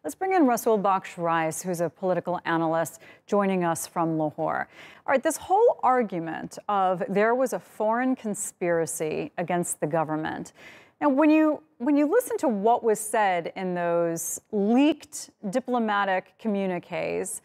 Let's bring in Rasul Bakhsh Rais, who's a political analyst, joining us from Lahore. All right, this whole argument of there was a foreign conspiracy against the government. Now, when you listen to what was said in those leaked diplomatic communiques,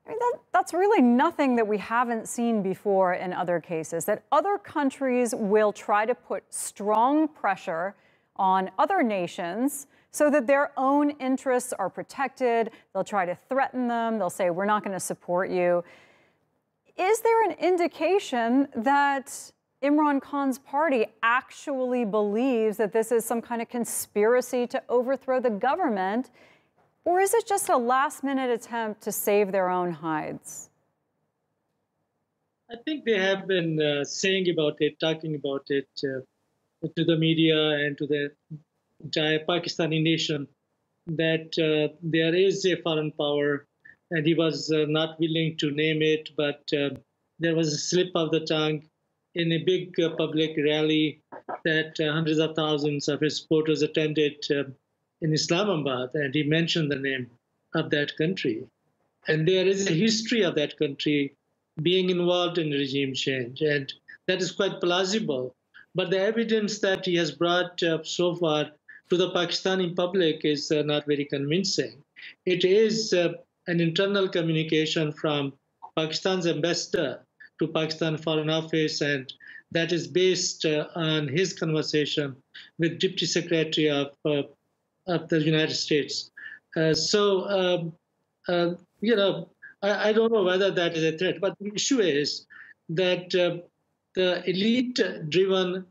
I mean, that's really nothing that we haven't seen before in other cases, that other countries will try to put strong pressure on other nations so that their own interests are protected. They'll try to threaten them. They'll say, we're not going to support you. Is there an indication that Imran Khan's party actually believes that this is some kind of conspiracy to overthrow the government? Or is it just a last-minute attempt to save their own hides? I think they have been saying about it, talking about it to the media and to the entire Pakistani nation that there is a foreign power, and he was not willing to name it, but there was a slip of the tongue in a big public rally that hundreds of thousands of his supporters attended in Islamabad, and he mentioned the name of that country. And there is a history of that country being involved in regime change, and that is quite plausible. But the evidence that he has brought so far to the Pakistani public is not very convincing. It is an internal communication from Pakistan's ambassador to Pakistan Foreign Office, and that is based on his conversation with Deputy Secretary of the United States. I don't know whether that is a threat, but the issue is that the elite-driven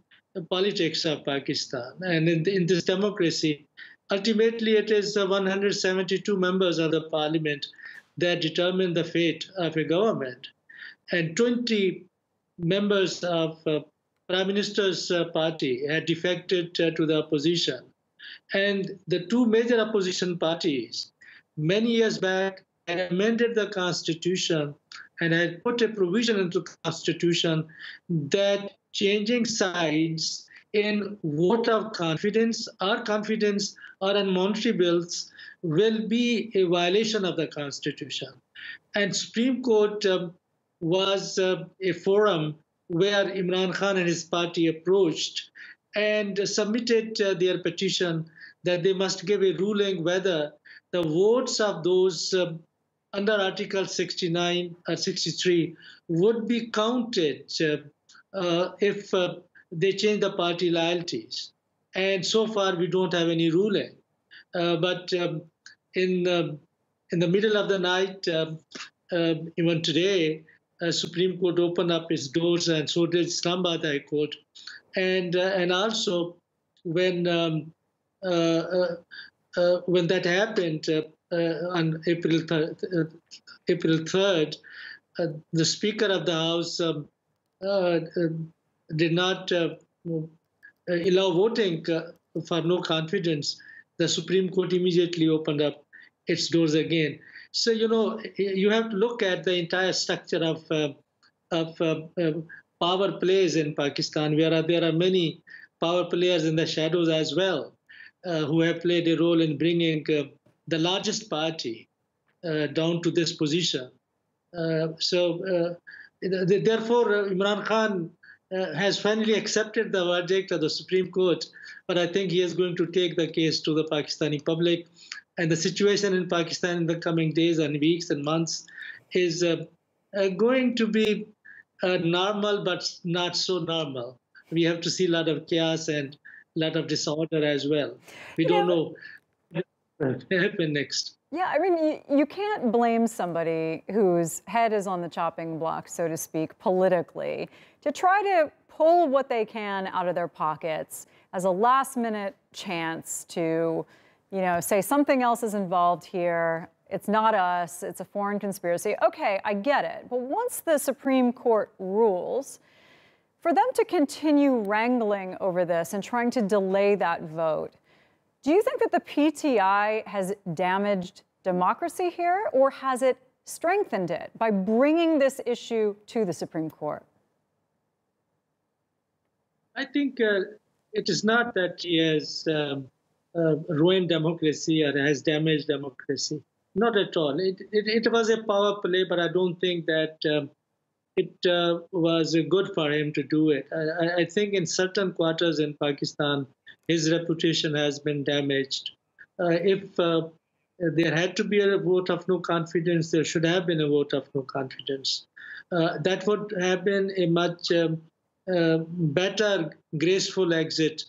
politics of Pakistan, and in this democracy, ultimately it is 172 members of the parliament that determine the fate of a government. And 20 members of Prime Minister's party had defected to the opposition. And the two major opposition parties, many years back, had amended the constitution and had put a provision into the constitution that changing sides in vote of confidence or on monetary bills will be a violation of the constitution. And Supreme Court was a forum where Imran Khan and his party approached and submitted their petition that they must give a ruling whether the votes of those under Article 69 or 63 would be counted if they change the party loyalties. And so far, we don't have any ruling. But in the middle of the night, even today, Supreme Court opened up its doors, and so did Islamabad High Court. And also, when that happened on April 3rd, the Speaker of the House did not allow voting for no confidence. The Supreme Court immediately opened up its doors again. So, you have to look at the entire structure of power plays in Pakistan, where there are many power players in the shadows as well, who have played a role in bringing the largest party down to this position. Therefore, Imran Khan has finally accepted the verdict of the Supreme Court, but I think he is going to take the case to the Pakistani public. And the situation in Pakistan in the coming days and weeks and months is going to be normal, but not so normal. We have to see a lot of chaos and a lot of disorder as well. We don't know what will happen next. Yeah, I mean, you can't blame somebody whose head is on the chopping block, so to speak, politically, to try to pull what they can out of their pockets as a last-minute chance to, say something else is involved here. It's not us. It's a foreign conspiracy. Okay, I get it. But once the Supreme Court rules, for them to continue wrangling over this and trying to delay that vote, do you think that the PTI has damaged democracy here, or has it strengthened it by bringing this issue to the Supreme Court? I think it is not that he has ruined democracy or has damaged democracy. Not at all. It was a power play, but I don't think that it was good for him to do it. I think in certain quarters in Pakistan, his reputation has been damaged. If there had to be a vote of no confidence, there should have been a vote of no confidence. That would have been a much better, graceful exit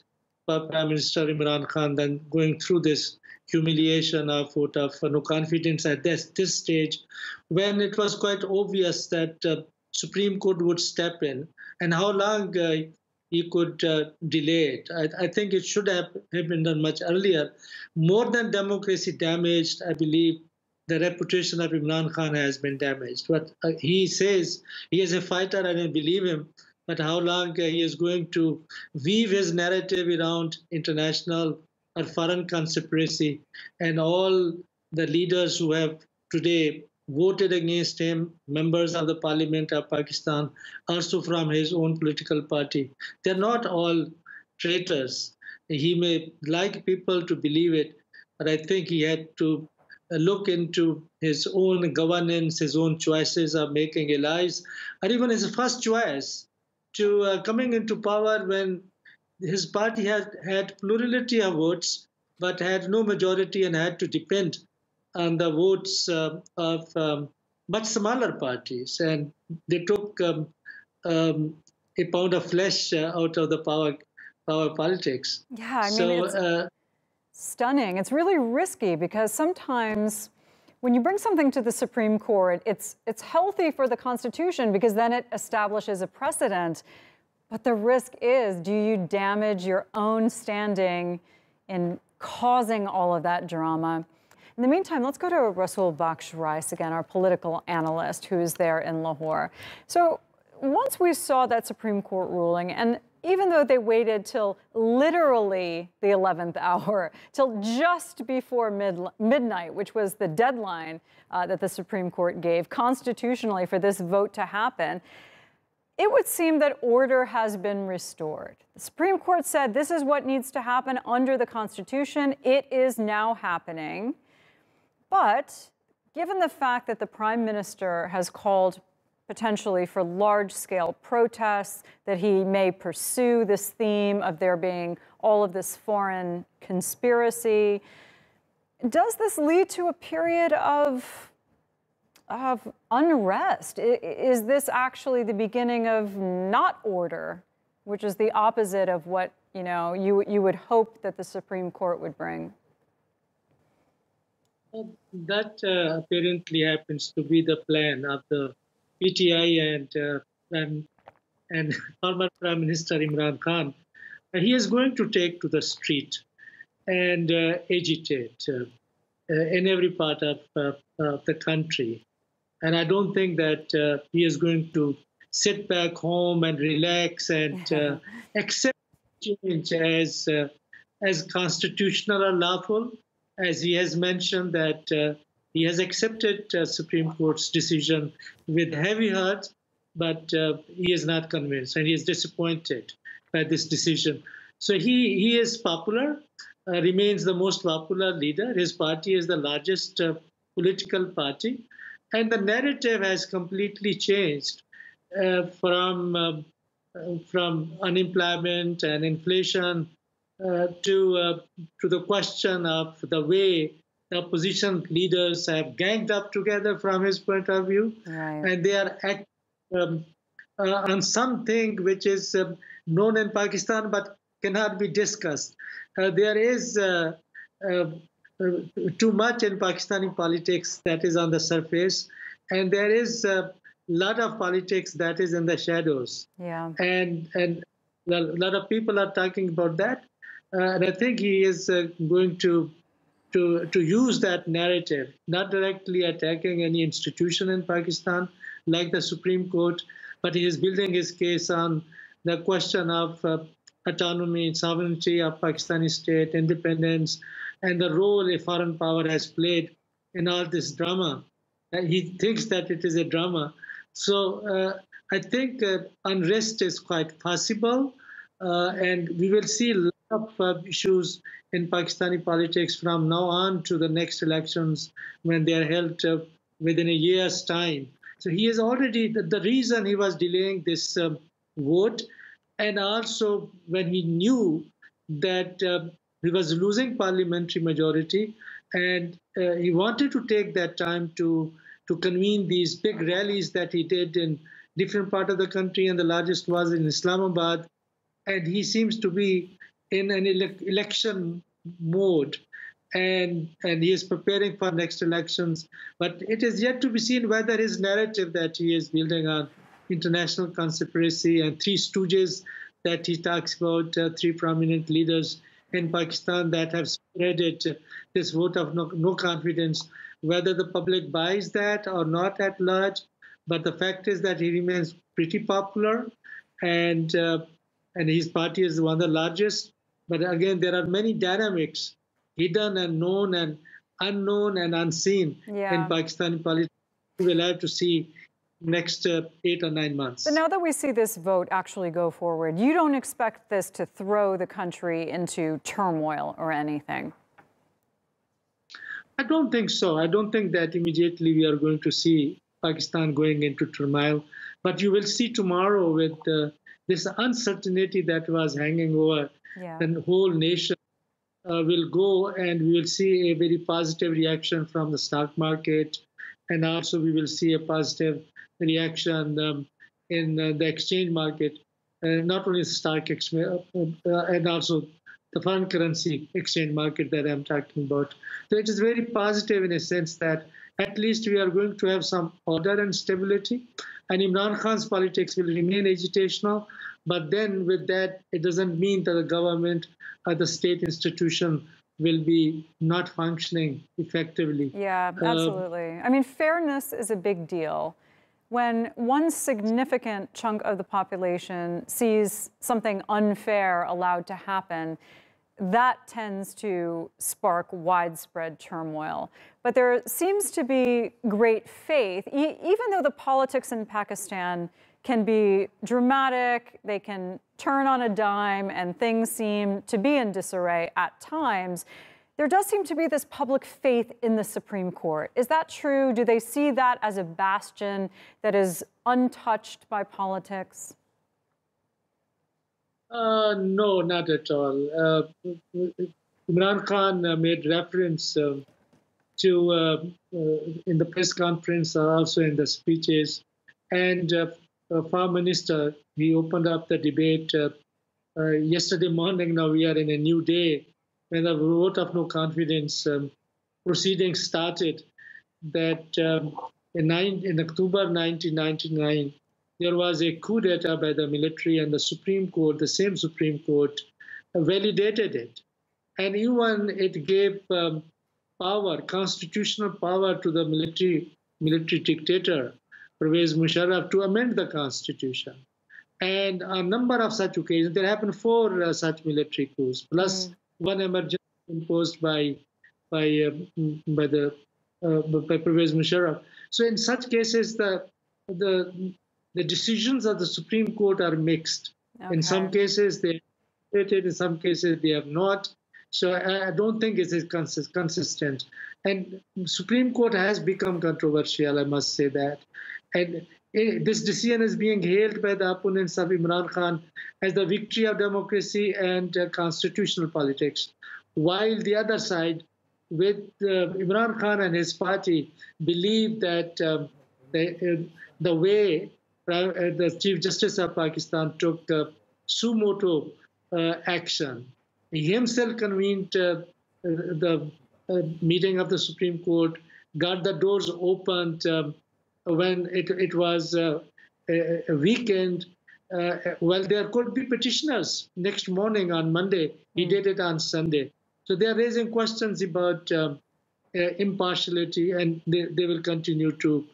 for Prime Minister Imran Khan than going through this humiliation of vote of no confidence at this stage, when it was quite obvious that Supreme Court would step in, and how long he could delay it. I think it should have been done much earlier. More than democracy damaged, I believe the reputation of Imran Khan has been damaged. But he says he is a fighter, and I believe him. But how long he is going to weave his narrative around international or foreign conspiracy, and all the leaders who have today voted against him, members of the Parliament of Pakistan, also from his own political party. They're not all traitors. He may like people to believe it, but I think he had to look into his own governance, his own choices of making allies, or even his first choice to coming into power when his party had plurality of votes, but had no majority and had to depend on the votes of much smaller parties. And they took a pound of flesh out of the power politics. Yeah, I mean, it's stunning. It's really risky because sometimes when you bring something to the Supreme Court, it's healthy for the Constitution because then it establishes a precedent. But the risk is, do you damage your own standing in causing all of that drama? In the meantime, let's go to Rasul Bakhsh Rais again, our political analyst who is there in Lahore. So once we saw that Supreme Court ruling, and even though they waited till literally the 11th hour, till just before midnight, which was the deadline that the Supreme Court gave constitutionally for this vote to happen, it would seem that order has been restored. The Supreme Court said this is what needs to happen under the Constitution. It is now happening. But given the fact that the Prime Minister has called potentially for large-scale protests, that he may pursue this theme of there being all of this foreign conspiracy, does this lead to a period of unrest? Is this actually the beginning of not order, which is the opposite of what you would hope that the Supreme Court would bring? That apparently happens to be the plan of the PTI and former Prime Minister Imran Khan. He is going to take to the street and agitate in every part of the country. And I don't think that he is going to sit back home and relax and accept change as constitutional or lawful, as he has mentioned that he has accepted Supreme Court's decision with heavy heart, but he is not convinced and he is disappointed by this decision. So he is popular, remains the most popular leader. His party is the largest political party. And the narrative has completely changed from unemployment and inflation to the question of the way the opposition leaders have ganged up together from his point of view. Right. And they are acting on something which is known in Pakistan but cannot be discussed. There is too much in Pakistani politics that is on the surface, and there is a lot of politics that is in the shadows. Yeah. And a lot of people are talking about that, and I think he is going to use that narrative, not directly attacking any institution in Pakistan like the Supreme Court, but he is building his case on the question of autonomy, sovereignty of Pakistani state, independence, and the role a foreign power has played in all this drama. He thinks that it is a drama. So I think unrest is quite possible, and we will see a lot of issues in Pakistani politics from now on to the next elections when they are held within a year's time. So he is already, the reason he was delaying this vote, and also when he knew that he was losing parliamentary majority, and he wanted to take that time to convene these big rallies that he did in different part of the country, and the largest was in Islamabad. And he seems to be in an election mode, and he is preparing for next elections. But it is yet to be seen whether his narrative that he is building on international conspiracy and three stooges that he talks about, three prominent leaders in Pakistan that have spreaded this vote of no confidence, whether the public buys that or not at large. But the fact is that he remains pretty popular, and his party is one of the largest. But again, there are many dynamics, hidden and known and unknown and unseen in Pakistani politics. We will have to see next 8 or 9 months. But now that we see this vote actually go forward, you don't expect this to throw the country into turmoil or anything? I don't think so. I don't think that immediately we are going to see Pakistan going into turmoil. But you will see tomorrow with this uncertainty that was hanging over the whole nation will go, and we will see a very positive reaction from the stock market. And also we will see a positive reaction in the exchange market, not only the stock exchange, and also the foreign currency exchange market that I'm talking about. So it is very positive in a sense that at least we are going to have some order and stability. And Imran Khan's politics will remain agitational, but then with that, it doesn't mean that the government or the state institution will be not functioning effectively. Yeah, absolutely. I mean, fairness is a big deal. When one significant chunk of the population sees something unfair allowed to happen, that tends to spark widespread turmoil. But there seems to be great faith, even though the politics in Pakistan can be dramatic, they can turn on a dime, and things seem to be in disarray at times. There does seem to be this public faith in the Supreme Court. Is that true? Do they see that as a bastion that is untouched by politics? No, not at all. Imran Khan made reference to, in the press conference, also in the speeches, and Foreign Minister, he opened up the debate yesterday morning. Now we are in a new day when the vote of no confidence proceedings started. That in October 1999, there was a coup d'etat by the military, and the Supreme Court, the same Supreme Court, validated it. And even it gave power, constitutional power to the military dictator, Pervez Musharraf, to amend the constitution. And a number of such occasions, there happened 4 such military coups, plus one emergency imposed by Pervez Musharraf. So in such cases, the decisions of the Supreme Court are mixed. Okay. In some cases, they are in some cases, they are not. So I don't think it is consistent. And Supreme Court has become controversial, I must say that. And this decision is being hailed by the opponents of Imran Khan as the victory of democracy and constitutional politics, while the other side, with Imran Khan and his party, believe that the way the Chief Justice of Pakistan took suo motu action. He himself convened the meeting of the Supreme Court, got the doors opened when it was a weekend. Well, there could be petitioners next morning on Monday. He did it on Sunday. So they are raising questions about impartiality, and they will continue to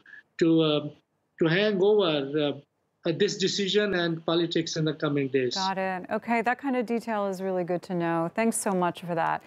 hang over this decision and politics in the coming days. Got it. Okay, that kind of detail is really good to know. Thanks so much for that.